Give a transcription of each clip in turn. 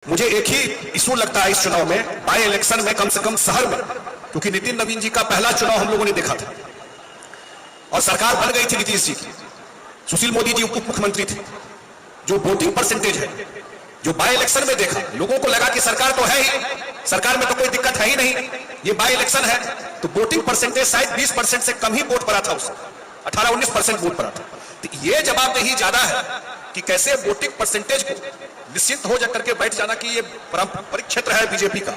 मुझे एक ही इशू लगता है इस चुनाव में, बाई इलेक्शन में, कम से कम शहर में, क्योंकि नितिन नवीन जी का पहला चुनाव हम लोगों ने देखा था और सरकार बन गई थी नीतीश जी की, सुशील मोदी जी उप मुख्यमंत्री थे। जो वोटिंग परसेंटेज है जो बाई इलेक्शन में देखा, लोगों को लगा कि सरकार तो है ही, सरकार में तो कोई दिक्कत है ही नहीं, ये बाई इलेक्शन है, तो वोटिंग परसेंटेज शायद 20% से कम ही वोट पड़ा था, उससे 18-19% वोट पड़ा था। तो ये जवाबदेही ज्यादा है कि कैसे वोटिंग परसेंटेज को निश्चित हो जाकर के बैठ जाना कि ये पारंपरिक क्षेत्र है बीजेपी का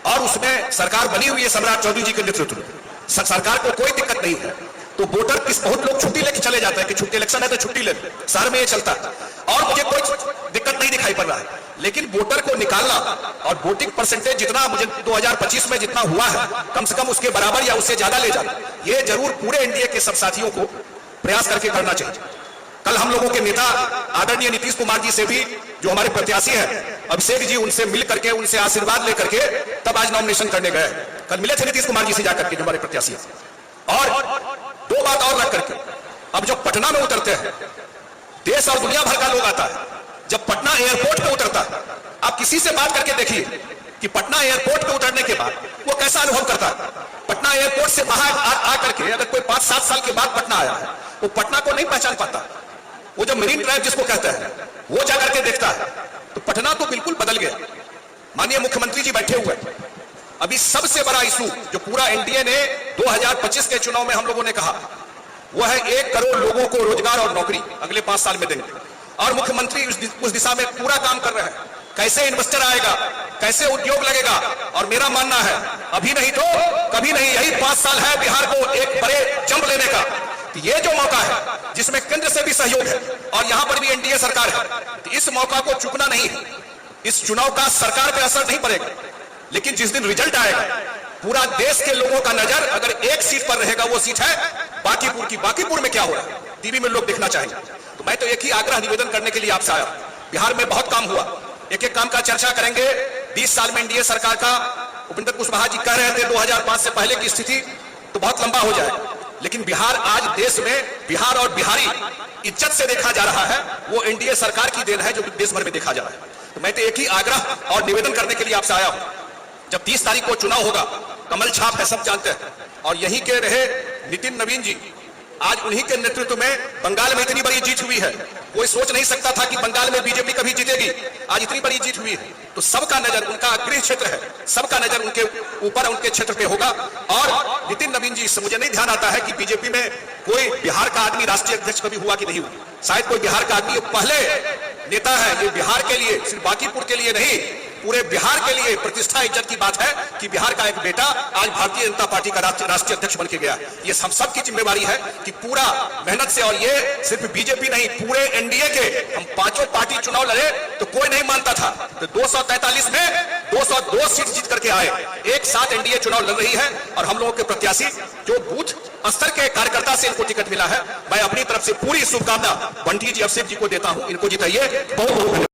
और उसमें सरकार बनी हुई है सम्राट चौधरी जी के नेतृत्व में, सरकार को कोई दिक्कत नहीं है। तो वोटर किस, बहुत लोग छुट्टी लेके चले जाते हैं कि छुट्टी इलेक्शन है तो छुट्टी ले, शहर में ये चलता है और मुझे कोई दिक्कत नहीं दिखाई पड़ रहा है। लेकिन वोटर को निकालना और वोटिंग परसेंटेज जितना मुझे 2025 में जितना हुआ है कम से कम उसके बराबर या उससे ज्यादा ले जाना, ये जरूर पूरे एनडीए के सब साथियों को प्रयास करके करना चाहिए। कल हम लोगों के नेता आदरणीय नीतीश कुमार जी से भी, जो हमारे प्रत्याशी हैं अभिषेक जी, उनसे मिल करके उनसे आशीर्वाद लेकर के तब आज नॉमिनेशन करने गए। कल मिले थे नीतीश कुमार जी से जाकर के, जो हमारे प्रत्याशी हैं। और दो बात और रख करके, अब जब पटना में उतरते हैं, देश और दुनिया भर का लोग आता है, जब पटना एयरपोर्ट पे उतरता है, आप किसी से बात करके देखिए कि पटना एयरपोर्ट पे उतरने के बाद वो कैसा अनुभव करता है। पटना एयरपोर्ट से बाहर आकर के अगर कोई 5-7 साल के बाद पटना आया है, वो पटना को नहीं पहचान पाता। वो जब मरीन ड्राइव जिसको कहते हैं वो जाकर के देखता है तो पटना तो बिल्कुल बदल गया। माननीय मुख्यमंत्री जी बैठे हुए, अभी सबसे बड़ा इशू जो पूरा एनडीए ने 2025 के चुनाव में हम लोगों ने कहा, वो है 1 करोड़ लोगों को रोजगार और नौकरी अगले 5 साल में देंगे। और मुख्यमंत्री उस दिशा में पूरा काम कर रहे हैं। कैसे इन्वेस्टर आएगा, कैसे उद्योग लगेगा, और मेरा मानना है अभी नहीं तो कभी नहीं, यही 5 साल है बिहार को एक बड़े जंप लेने का। ये जो मौका है जिसमें केंद्र से भी सहयोग है और यहां पर भी एनडीए सरकार है, तो इस मौका को चूकना नहीं है। इस चुनाव का सरकार पे असर नहीं पड़ेगा, लेकिन जिस दिन रिजल्ट आएगा पूरा देश के लोगों का नजर अगर एक सीट पर रहेगा, वो सीट है बांकीपुर की। बांकीपुर में क्या हो रहा है टीवी में लोग देखना चाहेंगे। तो मैं तो एक ही आग्रह निवेदन करने के लिए आपसे आया, बिहार में बहुत काम हुआ, एक एक काम का चर्चा करेंगे। 20 साल में एनडीए सरकार का, उपेंद्र कुशवाहा जी कह रहे थे 2005 से पहले की स्थिति तो बहुत लंबा हो जाए, लेकिन बिहार आज देश में, बिहार और बिहारी इज्जत से देखा जा रहा है, वो एनडीए सरकार की देन है जो देश भर में देखा जा रहा है। तो मैं तो एक ही आग्रह और निवेदन करने के लिए आपसे आया हूं, जब 30 तारीख को चुनाव होगा, कमल छाप है सब जानते हैं, और यहीं के रहे नितिन नवीन जी, आज उन्हीं के नेतृत्व में बंगाल में इतनी बड़ी जीत हुई है। कोई सोच नहीं सकता था कि बंगाल में बीजेपी कभी जीतेगी, आज इतनी बड़ी जीत हुई है। तो सबका नजर, उनका गृह क्षेत्र है, सबका नजर उनके ऊपर, उनके क्षेत्र पे होगा। और नितिन नवीन जी से मुझे नहीं ध्यान आता है कि बीजेपी में कोई बिहार का आदमी राष्ट्रीय अध्यक्ष कभी हुआ कि नहीं हुआ, शायद कोई बिहार का आदमी पहले नेता है। ये बिहार के लिए, सिर्फ बांकीपुर के लिए नहीं, पूरे बिहार के लिए प्रतिष्ठा इज्जत की बात है कि बिहार का एक बेटा आज भारतीय जनता पार्टी का राष्ट्रीय अध्यक्ष बन के गया। ये हम सबकी जिम्मेवारी है कि पूरा मेहनत से, और ये सिर्फ बीजेपी नहीं, पूरे एनडीए के हम 5 पार्टी चुनाव लड़े तो कोई नहीं मानता था, तो 243 में 202 सीट जीत करके आए। एक साथ एनडीए चुनाव लड़ रही है और हम लोगों के प्रत्याशी जो बूथ स्तर के कार्यकर्ता से इनको टिकट मिला है, मैं अपनी तरफ से पूरी शुभकामना बंटी जी, अभिषेक जी को देता हूं। इनको जिताइए। बहुत बहुत